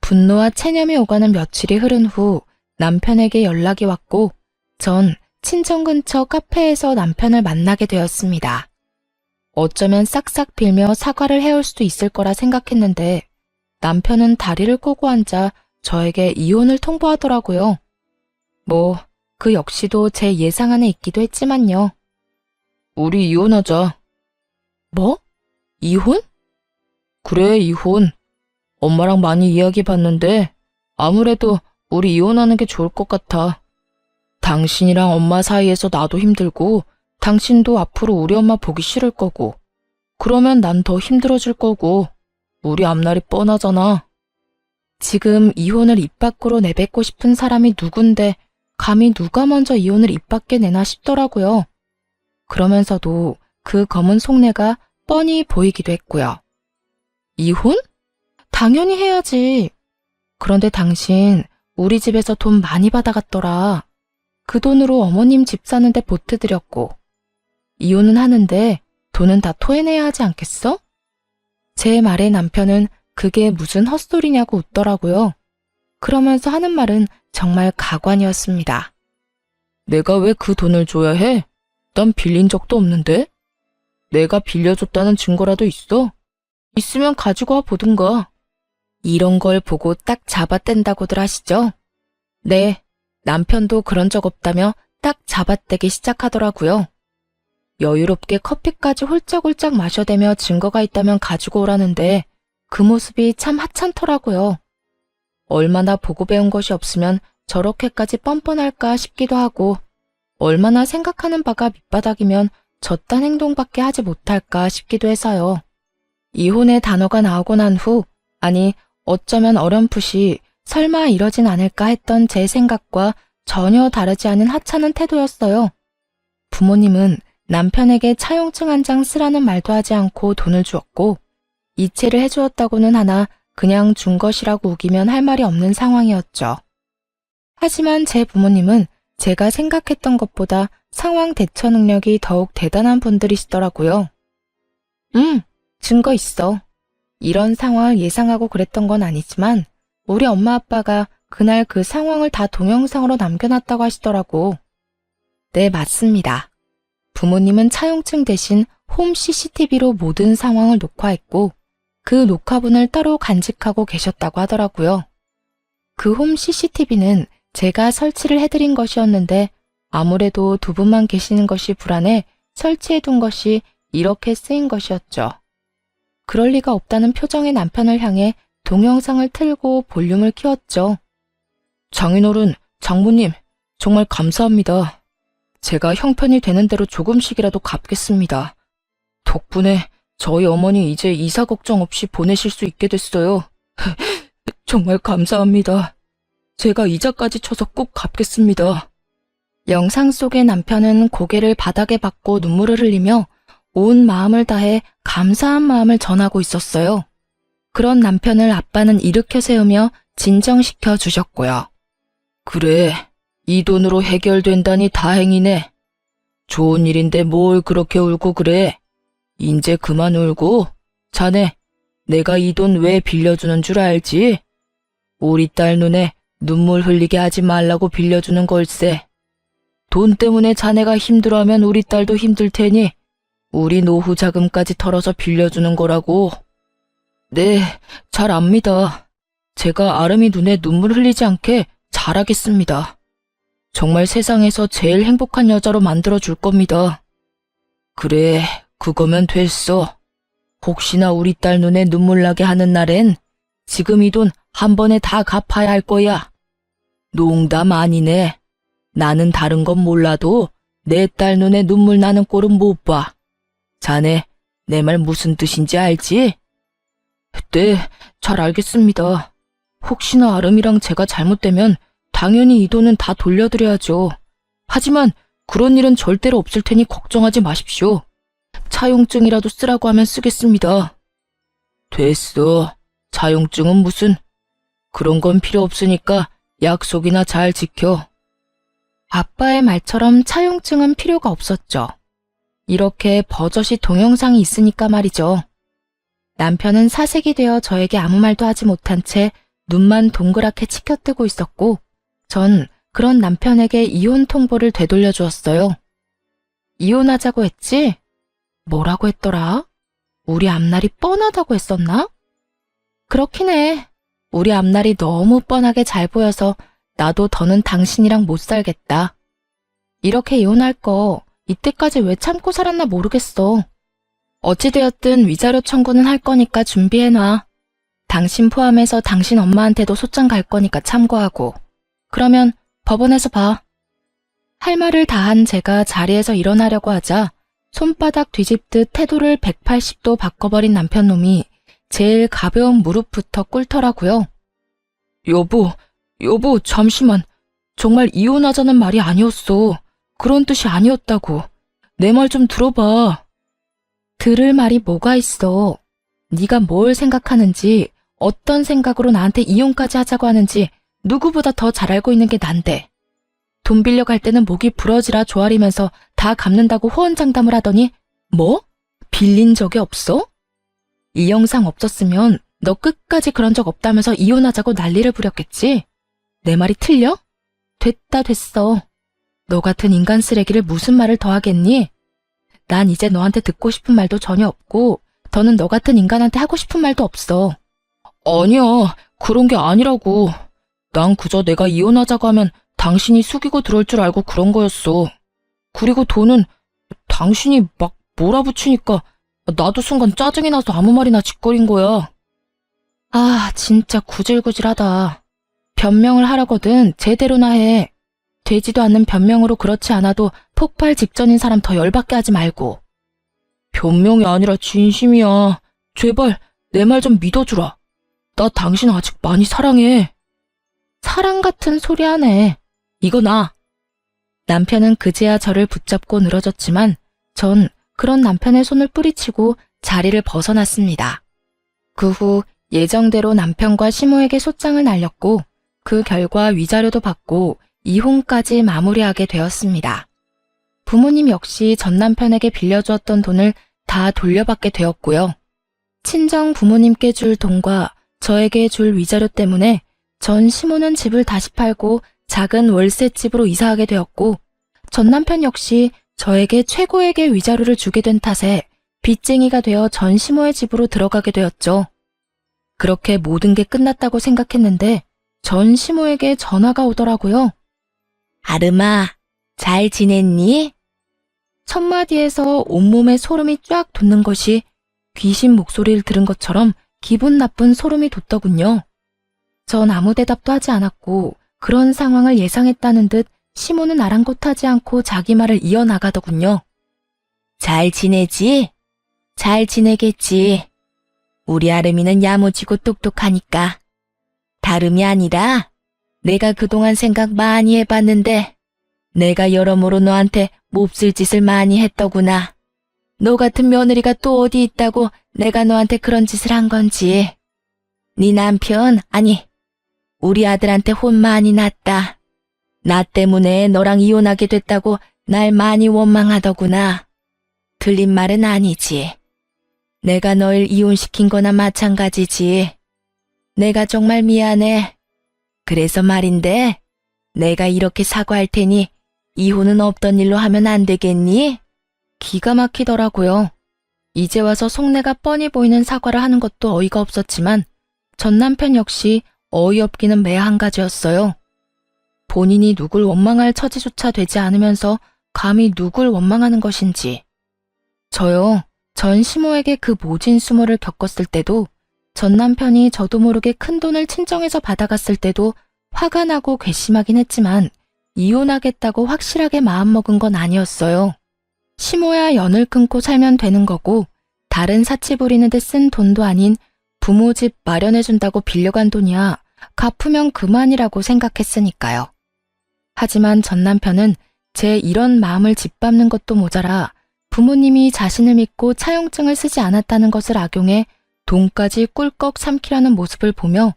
분노와 체념이 오가는 며칠이 흐른 후 남편에게 연락이 왔고 전 친정 근처 카페에서 남편을 만나게 되었습니다. 어쩌면 싹싹 빌며 사과를 해올 수도 있을 거라 생각했는데 남편은 다리를 꼬고 앉아 저에게 이혼을 통보하더라고요. 뭐, 그 역시도 제 예상 안에 있기도 했지만요. 우리 이혼하자. 뭐? 이혼? 그래, 이혼. 엄마랑 많이 이야기해봤는데 아무래도 우리 이혼하는 게 좋을 것 같아. 당신이랑 엄마 사이에서 나도 힘들고 당신도 앞으로 우리 엄마 보기 싫을 거고 그러면 난 더 힘들어질 거고 우리 앞날이 뻔하잖아. 지금 이혼을 입 밖으로 내뱉고 싶은 사람이 누군데 감히 누가 먼저 이혼을 입 밖에 내나 싶더라고요. 그러면서도 그 검은 속내가 뻔히 보이기도 했고요. 이혼? 당연히 해야지. 그런데 당신 우리 집에서 돈 많이 받아갔더라. 그 돈으로 어머님 집 사는데 보태드렸고 이혼은 하는데 돈은 다 토해내야 하지 않겠어? 제 말에 남편은 그게 무슨 헛소리냐고 웃더라고요. 그러면서 하는 말은 정말 가관이었습니다. 내가 왜 그 돈을 줘야 해? 난 빌린 적도 없는데? 내가 빌려줬다는 증거라도 있어? 있으면 가지고 와 보든가. 이런 걸 보고 딱 잡아뗀다고들 하시죠? 네, 남편도 그런 적 없다며 딱 잡아떼기 시작하더라고요. 여유롭게 커피까지 홀짝홀짝 마셔대며 증거가 있다면 가지고 오라는데 그 모습이 참 하찮더라고요. 얼마나 보고 배운 것이 없으면 저렇게까지 뻔뻔할까 싶기도 하고 얼마나 생각하는 바가 밑바닥이면 저딴 행동밖에 하지 못할까 싶기도 해서요. 이혼의 단어가 나오고 난 후, 아니 어쩌면 어렴풋이 설마 이러진 않을까 했던 제 생각과 전혀 다르지 않은 하찮은 태도였어요. 부모님은 남편에게 차용증 한 장 쓰라는 말도 하지 않고 돈을 주었고 이체를 해주었다고는 하나 그냥 준 것이라고 우기면 할 말이 없는 상황이었죠. 하지만 제 부모님은 제가 생각했던 것보다 상황 대처 능력이 더욱 대단한 분들이시더라고요. 증거 있어. 이런 상황을 예상하고 그랬던 건 아니지만 우리 엄마 아빠가 그날 그 상황을 다 동영상으로 남겨놨다고 하시더라고. 네, 맞습니다. 부모님은 차용증 대신 홈 CCTV로 모든 상황을 녹화했고 그 녹화분을 따로 간직하고 계셨다고 하더라고요. 그 홈 CCTV는 제가 설치를 해드린 것이었는데 아무래도 두 분만 계시는 것이 불안해 설치해둔 것이 이렇게 쓰인 것이었죠. 그럴 리가 없다는 표정의 남편을 향해 동영상을 틀고 볼륨을 키웠죠. 장인어른, 장모님, 정말 감사합니다. 제가 형편이 되는 대로 조금씩이라도 갚겠습니다. 덕분에 저희 어머니 이제 이사 걱정 없이 보내실 수 있게 됐어요. 정말 감사합니다. 제가 이자까지 쳐서 꼭 갚겠습니다. 영상 속의 남편은 고개를 바닥에 박고 눈물을 흘리며 온 마음을 다해 감사한 마음을 전하고 있었어요. 그런 남편을 아빠는 일으켜 세우며 진정시켜 주셨고요. 그래, 이 돈으로 해결된다니 다행이네. 좋은 일인데 뭘 그렇게 울고 그래. 인제 그만 울고. 자네, 내가 이 돈 왜 빌려주는 줄 알지? 우리 딸 눈에 눈물 흘리게 하지 말라고 빌려주는 걸세. 돈 때문에 자네가 힘들어하면 우리 딸도 힘들 테니 우리 노후 자금까지 털어서 빌려주는 거라고. 네, 잘 압니다. 제가 아름이 눈에 눈물 흘리지 않게 잘하겠습니다. 정말 세상에서 제일 행복한 여자로 만들어줄 겁니다. 그래, 그거면 됐어. 혹시나 우리 딸 눈에 눈물 나게 하는 날엔 지금 이 돈 한 번에 다 갚아야 할 거야. 농담 아니네. 나는 다른 건 몰라도 내 딸 눈에 눈물 나는 꼴은 못 봐. 자네, 내 말 무슨 뜻인지 알지? 네, 잘 알겠습니다. 혹시나 아름이랑 제가 잘못되면 당연히 이 돈은 다 돌려드려야죠. 하지만 그런 일은 절대로 없을 테니 걱정하지 마십시오. 차용증이라도 쓰라고 하면 쓰겠습니다. 됐어. 차용증은 무슨. 그런 건 필요 없으니까 약속이나 잘 지켜. 아빠의 말처럼 차용증은 필요가 없었죠. 이렇게 버젓이 동영상이 있으니까 말이죠. 남편은 사색이 되어 저에게 아무 말도 하지 못한 채 눈만 동그랗게 치켜뜨고 있었고 전 그런 남편에게 이혼 통보를 되돌려 주었어요. 이혼하자고 했지? 뭐라고 했더라? 우리 앞날이 뻔하다고 했었나? 그렇긴 해. 우리 앞날이 너무 뻔하게 잘 보여서 나도 더는 당신이랑 못 살겠다. 이렇게 이혼할 거 이때까지 왜 참고 살았나 모르겠어. 어찌되었든 위자료 청구는 할 거니까 준비해놔. 당신 포함해서 당신 엄마한테도 소장 갈 거니까 참고하고. 그러면 법원에서 봐. 할 말을 다한 제가 자리에서 일어나려고 하자 손바닥 뒤집듯 태도를 180도 바꿔버린 남편놈이 제일 가벼운 무릎부터 꿇더라고요. 여보, 잠시만. 정말 이혼하자는 말이 아니었어. 그런 뜻이 아니었다고. 내 말 좀 들어봐. 들을 말이 뭐가 있어. 네가 뭘 생각하는지, 어떤 생각으로 나한테 이혼까지 하자고 하는지 누구보다 더 잘 알고 있는 게 난데. 돈 빌려갈 때는 목이 부러지라 조아리면서 다 갚는다고 호언장담을 하더니 뭐? 빌린 적이 없어? 이 영상 없었으면 너 끝까지 그런 적 없다면서 이혼하자고 난리를 부렸겠지? 내 말이 틀려? 됐어. 너 같은 인간 쓰레기를 무슨 말을 더 하겠니? 난 이제 너한테 듣고 싶은 말도 전혀 없고 더는 너 같은 인간한테 하고 싶은 말도 없어. 아니야, 그런 게 아니라고. 난 그저 내가 이혼하자고 하면 당신이 숙이고 들어올 줄 알고 그런 거였어. 그리고 돈은 당신이 막 몰아붙이니까 나도 순간 짜증이 나서 아무 말이나 짓거린 거야. 아, 진짜 구질구질하다. 변명을 하려거든 제대로나 해. 되지도 않는 변명으로 그렇지 않아도 폭발 직전인 사람 더 열받게 하지 말고. 변명이 아니라 진심이야. 제발 내 말 좀 믿어주라. 나 당신 아직 많이 사랑해. 사랑 같은 소리 하네. 이거 나. 남편은 그제야 저를 붙잡고 늘어졌지만 전 그런 남편의 손을 뿌리치고 자리를 벗어났습니다. 그 후 예정대로 남편과 시모에게 소장을 날렸고 그 결과 위자료도 받고 이혼까지 마무리하게 되었습니다. 부모님 역시 전 남편에게 빌려주었던 돈을 다 돌려받게 되었고요. 친정 부모님께 줄 돈과 저에게 줄 위자료 때문에 전 시모는 집을 다시 팔고 작은 월세집으로 이사하게 되었고, 전 남편 역시 저에게 최고액의 위자료를 주게 된 탓에 빚쟁이가 되어 전 시모의 집으로 들어가게 되었죠. 그렇게 모든 게 끝났다고 생각했는데 전 시모에게 전화가 오더라고요. 아름아, 잘 지냈니? 첫 마디에서 온몸에 소름이 쫙 돋는 것이 귀신 목소리를 들은 것처럼 기분 나쁜 소름이 돋더군요. 전 아무 대답도 하지 않았고 그런 상황을 예상했다는 듯 시모는 아랑곳하지 않고 자기 말을 이어나가더군요. 잘 지내지? 잘 지내겠지. 우리 아름이는 야무지고 똑똑하니까. 다름이 아니라 내가 그동안 생각 많이 해봤는데 내가 여러모로 너한테 몹쓸 짓을 많이 했더구나. 너 같은 며느리가 또 어디 있다고 내가 너한테 그런 짓을 한 건지. 네 남편, 아니 우리 아들한테 혼 많이 났다. 나 때문에 너랑 이혼하게 됐다고 날 많이 원망하더구나. 틀린 말은 아니지. 내가 널 이혼시킨 거나 마찬가지지. 내가 정말 미안해. 그래서 말인데 내가 이렇게 사과할 테니 이혼은 없던 일로 하면 안 되겠니? 기가 막히더라고요. 이제 와서 속내가 뻔히 보이는 사과를 하는 것도 어이가 없었지만 전 남편 역시 어이없기는 매 한 가지였어요. 본인이 누굴 원망할 처지조차 되지 않으면서 감히 누굴 원망하는 것인지. 저요, 전 시모에게 그 모진 수모를 겪었을 때도 전 남편이 저도 모르게 큰 돈을 친정에서 받아갔을 때도 화가 나고 괘씸하긴 했지만 이혼하겠다고 확실하게 마음먹은 건 아니었어요. 시모야 연을 끊고 살면 되는 거고 다른 사치 부리는 데 쓴 돈도 아닌 부모 집 마련해준다고 빌려간 돈이야 갚으면 그만이라고 생각했으니까요. 하지만 전 남편은 제 이런 마음을 짓밟는 것도 모자라 부모님이 자신을 믿고 차용증을 쓰지 않았다는 것을 악용해 돈까지 꿀꺽 삼키려는 모습을 보며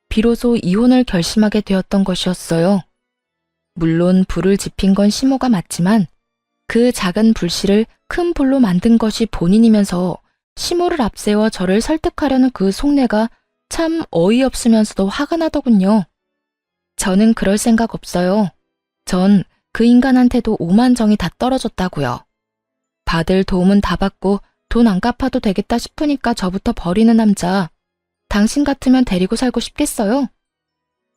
비로소 이혼을 결심하게 되었던 것이었어요. 물론 불을 지핀 건 시모가 맞지만 그 작은 불씨를 큰 불로 만든 것이 본인이면서 시모를 앞세워 저를 설득하려는 그 속내가 참 어이없으면서도 화가 나더군요. 저는 그럴 생각 없어요. 전 그 인간한테도 오만정이 다 떨어졌다고요. 받을 도움은 다 받고 돈 안 갚아도 되겠다 싶으니까 저부터 버리는 남자. 당신 같으면 데리고 살고 싶겠어요?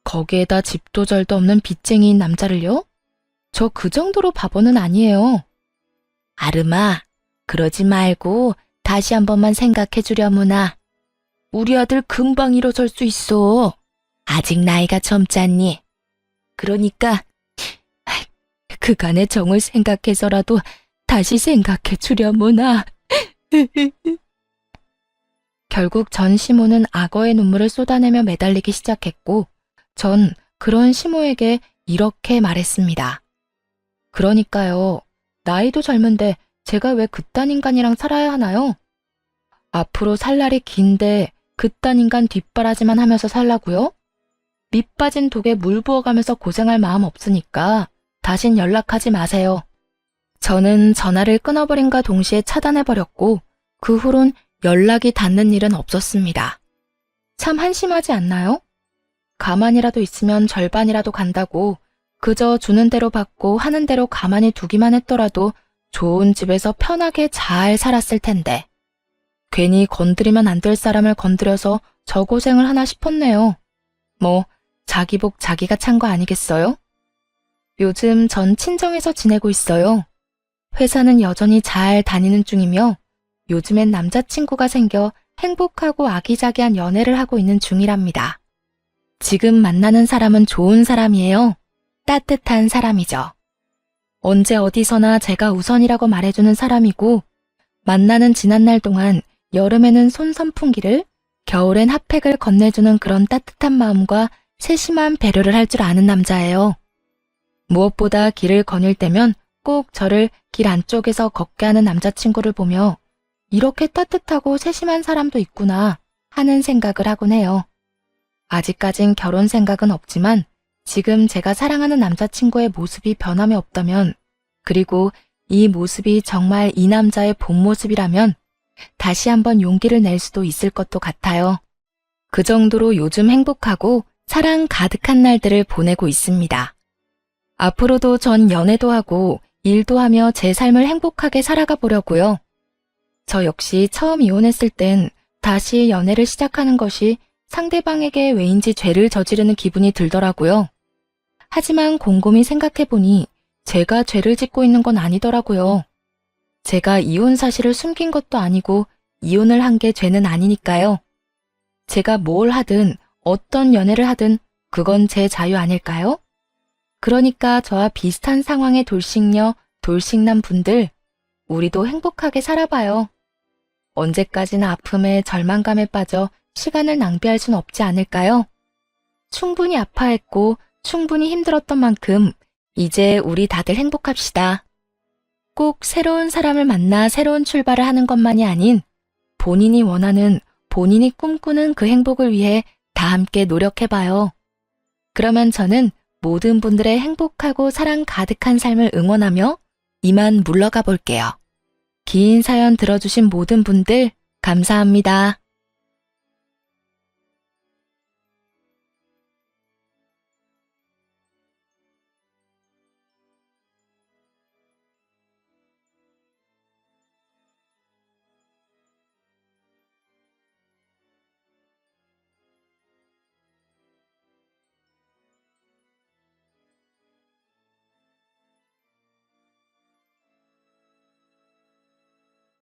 거기에다 집도 절도 없는 빚쟁이인 남자를요? 저 그 정도로 바보는 아니에요. 아름아, 그러지 말고 다시 한 번만 생각해 주려무나. 우리 아들 금방 일어설 수 있어. 아직 나이가 젊잖니. 그러니까 그간의 정을 생각해서라도 다시 생각해 주려무나. 결국 전 시모는 악어의 눈물을 쏟아내며 매달리기 시작했고 전 그런 시모에게 이렇게 말했습니다. 그러니까요. 나이도 젊은데 제가 왜 그딴 인간이랑 살아야 하나요? 앞으로 살 날이 긴데 그딴 인간 뒷바라지만 하면서 살라고요? 밑 빠진 독에 물 부어가면서 고생할 마음 없으니까 다신 연락하지 마세요. 저는 전화를 끊어버린과 동시에 차단해버렸고 그 후론 연락이 닿는 일은 없었습니다. 참 한심하지 않나요? 가만히라도 있으면 절반이라도 간다고 그저 주는 대로 받고 하는 대로 가만히 두기만 했더라도 좋은 집에서 편하게 잘 살았을 텐데 괜히 건드리면 안 될 사람을 건드려서 저 고생을 하나 싶었네요. 뭐 자기 복 자기가 찬 거 아니겠어요? 요즘 전 친정에서 지내고 있어요. 회사는 여전히 잘 다니는 중이며 요즘엔 남자친구가 생겨 행복하고 아기자기한 연애를 하고 있는 중이랍니다. 지금 만나는 사람은 좋은 사람이에요. 따뜻한 사람이죠. 언제 어디서나 제가 우선이라고 말해주는 사람이고 만나는 지난날 동안 여름에는 손선풍기를 겨울엔 핫팩을 건네주는 그런 따뜻한 마음과 세심한 배려를 할 줄 아는 남자예요. 무엇보다 길을 거닐 때면 꼭 저를 길 안쪽에서 걷게 하는 남자친구를 보며 이렇게 따뜻하고 세심한 사람도 있구나 하는 생각을 하곤 해요. 아직까진 결혼 생각은 없지만 지금 제가 사랑하는 남자친구의 모습이 변함이 없다면 그리고 이 모습이 정말 이 남자의 본 모습이라면 다시 한번 용기를 낼 수도 있을 것도 같아요. 그 정도로 요즘 행복하고 사랑 가득한 날들을 보내고 있습니다. 앞으로도 전 연애도 하고 일도 하며 제 삶을 행복하게 살아가 보려고요. 저 역시 처음 이혼했을 땐 다시 연애를 시작하는 것이 상대방에게 왜인지 죄를 저지르는 기분이 들더라고요. 하지만 곰곰이 생각해보니 제가 죄를 짓고 있는 건 아니더라고요. 제가 이혼 사실을 숨긴 것도 아니고 이혼을 한 게 죄는 아니니까요. 제가 뭘 하든 어떤 연애를 하든 그건 제 자유 아닐까요? 그러니까 저와 비슷한 상황의 돌싱녀, 돌싱남 분들, 우리도 행복하게 살아봐요. 언제까지나 아픔에 절망감에 빠져 시간을 낭비할 순 없지 않을까요? 충분히 아파했고 충분히 힘들었던 만큼 이제 우리 다들 행복합시다. 꼭 새로운 사람을 만나 새로운 출발을 하는 것만이 아닌 본인이 원하는, 본인이 꿈꾸는 그 행복을 위해 다 함께 노력해봐요. 그러면 저는 모든 분들의 행복하고 사랑 가득한 삶을 응원하며 이만 물러가 볼게요. 긴 사연 들어주신 모든 분들 감사합니다.